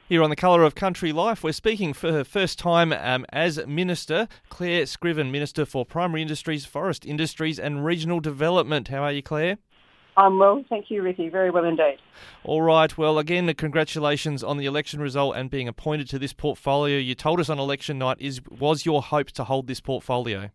Here on The Colour of Country Life, we're speaking for her first time as Minister, Clare Scriven, Minister for Primary Industries, Forest Industries and Regional Development. How are you, Clare? I'm well, thank you, Ricky. Very well indeed. All right. Well, again, congratulations on the election result and being appointed to this portfolio. You told us on election night was your hope to hold this portfolio?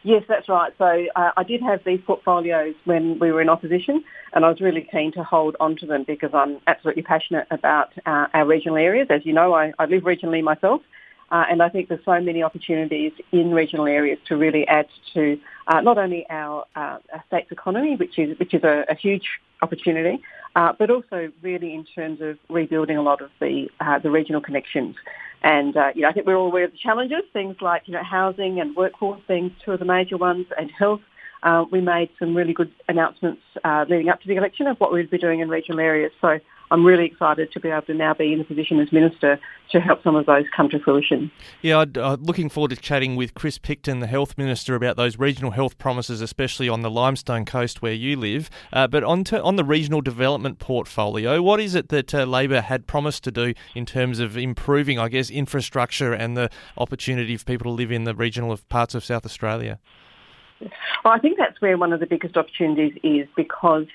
Yes, that's right. So I did have these portfolios when we were in opposition, and I was really keen to hold on to them because I'm absolutely passionate about our regional areas. As you know, I live regionally myself, and I think there's so many opportunities in regional areas to really add to not only our state's economy, which is a huge opportunity, but also really in terms of rebuilding a lot of the regional connections. And, I think we're all aware of the challenges, things like, housing and workforce being two of the major ones, and health. We made some really good announcements leading up to the election of what we'd be doing in regional areas. So I'm really excited to be able to now be in the position as Minister to help some of those come to fruition. Yeah, I'm looking forward to chatting with Chris Picton, the Health Minister, about those regional health promises, especially on the Limestone Coast where you live. But on the regional development portfolio, what is it that Labor had promised to do in terms of improving, I guess, infrastructure and the opportunity for people to live in the regional parts of South Australia? Well, I think that's where one of the biggest opportunities is, because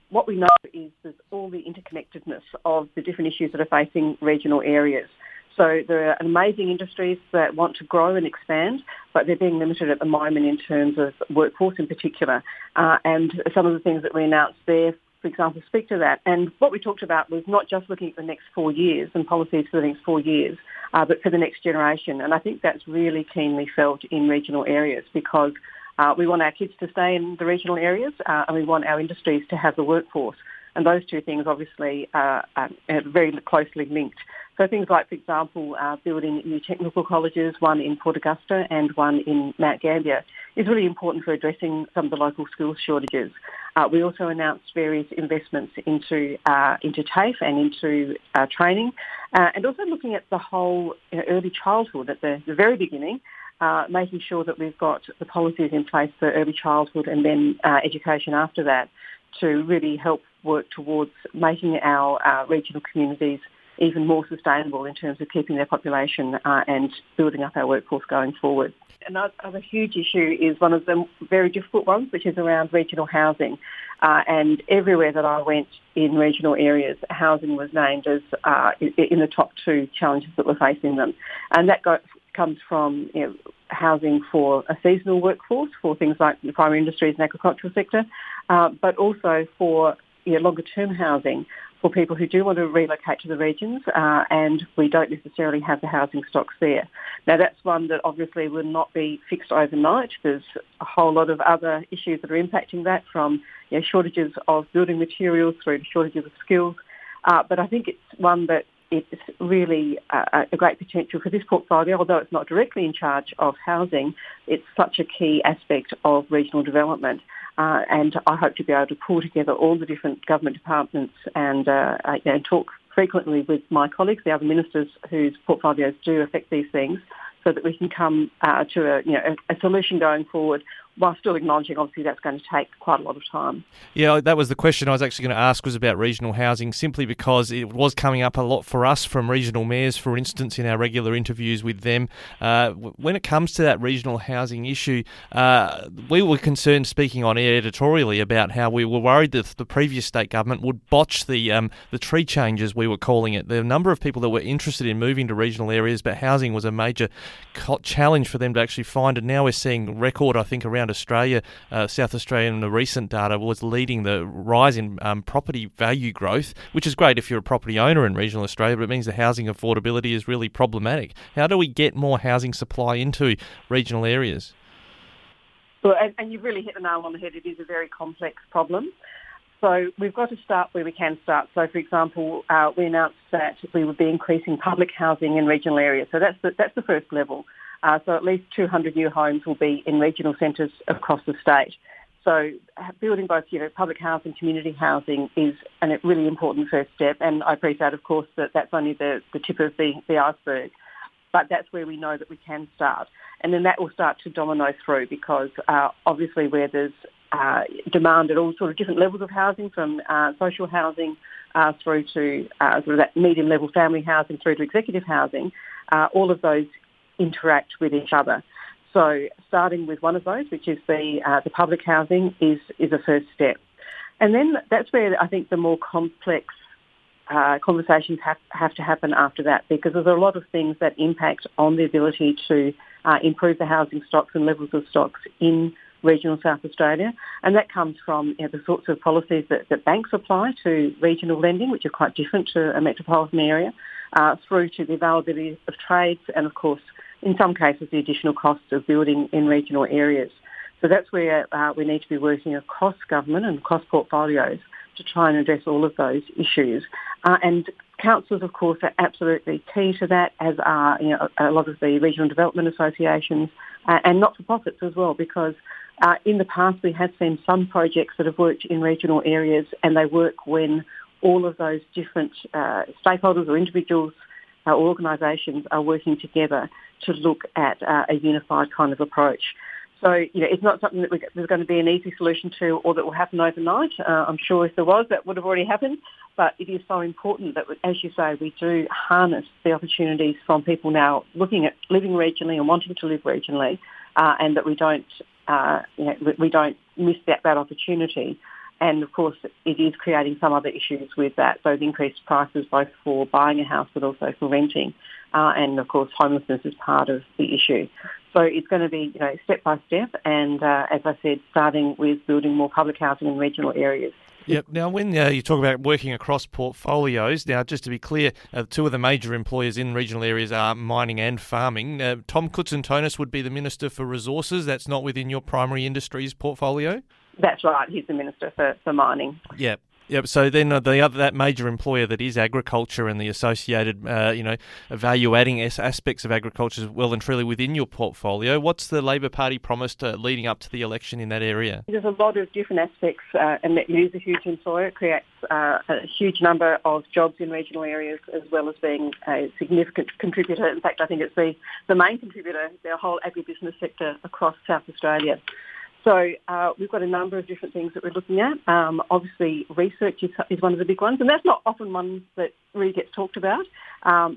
what we know is there's all the interconnectedness of the different issues that are facing regional areas. So there are amazing industries that want to grow and expand, but they're being limited at the moment in terms of workforce in particular. And some of the things that we announced there, for example, speak to that. And what we talked about was not just looking at the next 4 years and policies for the next 4 years, but for the next generation. And I think that's really keenly felt in regional areas, because we want our kids to stay in the regional areas, and we want our industries to have the workforce. And those two things obviously are very closely linked. So things like, for example, building new technical colleges, one in Port Augusta and one in Mount Gambier, is really important for addressing some of the local skills shortages. We also announced various investments into TAFE and into training, and also looking at the whole early childhood at the very beginning, making sure that we've got the policies in place for early childhood and then education after that, to really help work towards making our regional communities even more sustainable in terms of keeping their population and building up our workforce going forward. Another huge issue is one of the very difficult ones, which is around regional housing. And everywhere that I went in regional areas, housing was named as in the top two challenges that were facing them. And that comes from housing for a seasonal workforce, for things like the primary industries and agricultural sector, but also for longer-term housing for people who do want to relocate to the regions, and we don't necessarily have the housing stocks there. Now, that's one that obviously will not be fixed overnight. There's a whole lot of other issues that are impacting that, from shortages of building materials through to shortages of skills. But I think it's one that it's really a great potential for this portfolio, although it's not directly in charge of housing. It's such a key aspect of regional development. And I hope to be able to pull together all the different government departments and talk frequently with my colleagues, the other ministers whose portfolios do affect these things, so that we can come to a solution going forward, while still acknowledging, obviously, that's going to take quite a lot of time. Yeah, that was the question I was actually going to ask, was about regional housing, simply because it was coming up a lot for us from regional mayors, for instance, in our regular interviews with them. When it comes to that regional housing issue, we were concerned, speaking on air editorially, about how we were worried that the previous state government would botch the tree changes, we were calling it. There are a number of people that were interested in moving to regional areas, but housing was a major challenge for them to actually find. And now we're seeing record, I think, around Australia, South Australia, in the recent data was leading the rise in property value growth, which is great if you're a property owner in regional Australia, but it means the housing affordability is really problematic. How do we get more housing supply into regional areas? Well, and you've really hit the nail on the head. It is a very complex problem. So we've got to start where we can start. So, for example, we announced that we would be increasing public housing in regional areas. So that's the first level. So at least 200 new homes will be in regional centres across the state. So building both, public housing, community housing is a really important first step. And I appreciate, of course, that that's only the tip of the iceberg. But that's where we know that we can start. And then that will start to domino through, because obviously where there's demand at all sort of different levels of housing, from social housing through to sort of that medium-level family housing through to executive housing, all of those interact with each other. So starting with one of those, which is the public housing, is a first step. And then that's where I think the more complex conversations have to happen after that, because there's a lot of things that impact on the ability to improve the housing stocks and levels of stocks in regional South Australia. And that comes from the sorts of policies that banks apply to regional lending, which are quite different to a metropolitan area, through to the availability of trades and, of course, in some cases, the additional costs of building in regional areas. So that's where we need to be working across government and across portfolios to try and address all of those issues. And councils, of course, are absolutely key to that, as are a lot of the regional development associations and not-for-profits as well, because in the past we have seen some projects that have worked in regional areas, and they work when all of those different stakeholders or individuals or organisations are working together to look at a unified kind of approach. So, it's not something that there's going to be an easy solution to or that will happen overnight. I'm sure if there was, that would have already happened. But it is so important that, as you say, we do harness the opportunities from people now looking at living regionally and wanting to live regionally, and that we don't miss that opportunity. And, of course, it is creating some other issues with that, those increased prices both for buying a house but also for renting. And, of course, homelessness is part of the issue. So it's going to be, step by step and, as I said, starting with building more public housing in regional areas. Yep. Now, when you talk about working across portfolios, now, just to be clear, two of the major employers in regional areas are mining and farming. Tom Koutsantonis would be the Minister for Resources. That's not within your primary industries portfolio? That's right. He's the Minister for Mining. Yep. Yep. So then that major employer that is agriculture and the associated, value-adding aspects of agriculture is well and truly within your portfolio. What's the Labor Party promised leading up to the election in that area? There's a lot of different aspects, and it is a huge employer. It creates a huge number of jobs in regional areas, as well as being a significant contributor. In fact, I think it's the main contributor, the whole agribusiness sector across South Australia. So we've got a number of different things that we're looking at. Obviously, research is one of the big ones, and that's not often one that really gets talked about.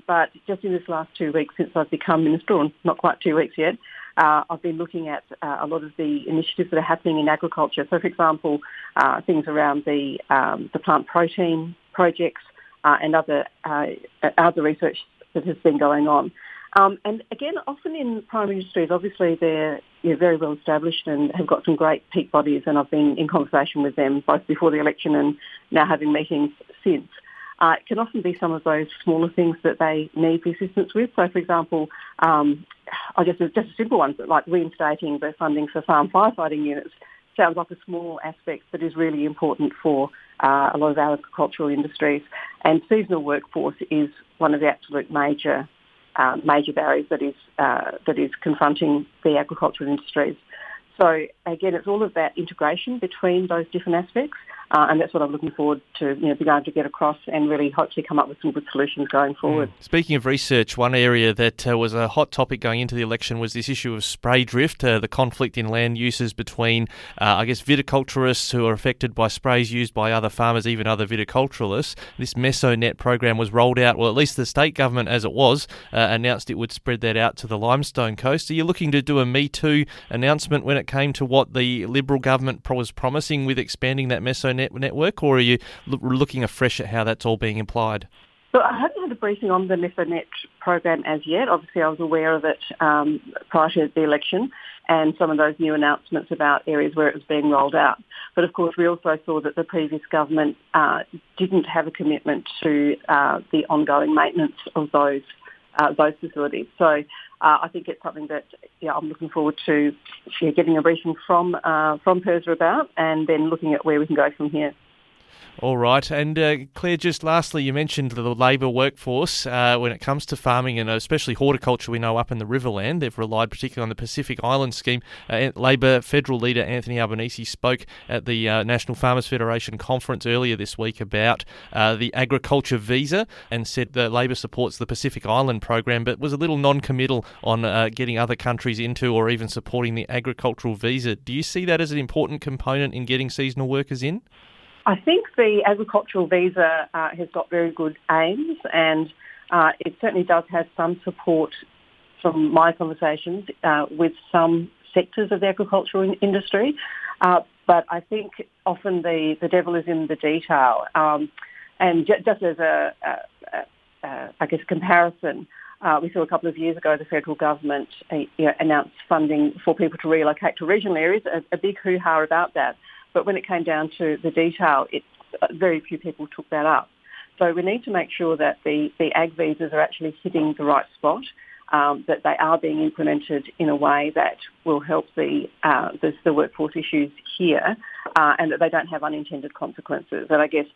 But just in this last 2 weeks since I've become Minister, or not quite 2 weeks yet, I've been looking at a lot of the initiatives that are happening in agriculture. So, for example, things around the plant protein projects and other research that has been going on. And again, often in primary industries, obviously they're very well established and have got some great peak bodies, and I've been in conversation with them both before the election and now having meetings since. It can often be some of those smaller things that they need the assistance with. So, for example, just a simple one, like reinstating the funding for farm firefighting units sounds like a small aspect that is really important for a lot of our agricultural industries. And seasonal workforce is one of the absolute major barriers that is confronting the agricultural industries. So again, it's all of that integration between those different aspects, and that's what I'm looking forward to, being able to get across and really hopefully come up with some good solutions going forward. Speaking of research, one area that was a hot topic going into the election was this issue of spray drift, the conflict in land uses between, viticulturists who are affected by sprays used by other farmers, even other viticulturalists. This Mesonet program was rolled out, well, at least the state government, as it was, announced it would spread that out to the Limestone Coast. Are you looking to do a Me Too announcement when it came to what the Liberal government was promising with expanding that Mesonet network, or are you looking afresh at how that's all being applied? So I haven't had a briefing on the Mesonet program as yet. Obviously, I was aware of it prior to the election and some of those new announcements about areas where it was being rolled out. But of course, we also saw that the previous government didn't have a commitment to the ongoing maintenance of those facilities. So I think it's something that I'm looking forward to getting a briefing from PIRSA about, and then looking at where we can go from here. All right. And Claire, just lastly, you mentioned the Labor workforce. When it comes to farming and especially horticulture, we know up in the Riverland, they've relied particularly on the Pacific Island scheme. Labor federal leader Anthony Albanese spoke at the National Farmers Federation conference earlier this week about the agriculture visa and said that Labor supports the Pacific Island program, but was a little non-committal on getting other countries into or even supporting the agricultural visa. Do you see that as an important component in getting seasonal workers in? I think the agricultural visa has got very good aims, and it certainly does have some support from my conversations with some sectors of the agricultural industry. But I think often the devil is in the detail. And just as I guess, comparison, we saw a couple of years ago the federal government announced funding for people to relocate to regional areas, a big hoo-ha about that. But when it came down to the detail, very few people took that up. So we need to make sure that the ag visas are actually hitting the right spot, that they are being implemented in a way that will help the workforce issues here, and that they don't have unintended consequences. And I guess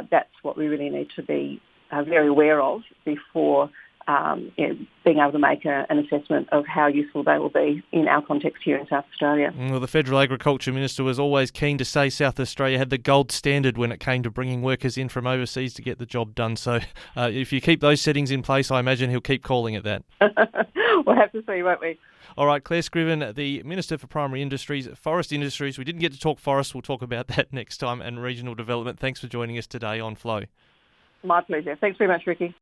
that's what we really need to be very aware of before being able to make an assessment of how useful they will be in our context here in South Australia. Well, the Federal Agriculture Minister was always keen to say South Australia had the gold standard when it came to bringing workers in from overseas to get the job done. So if you keep those settings in place, I imagine he'll keep calling it that. We'll have to see, won't we? All right, Clare Scriven, the Minister for Primary Industries, Forest Industries. We didn't get to talk forests. We'll talk about that next time, and regional development. Thanks for joining us today on Flow. My pleasure. Thanks very much, Ricky.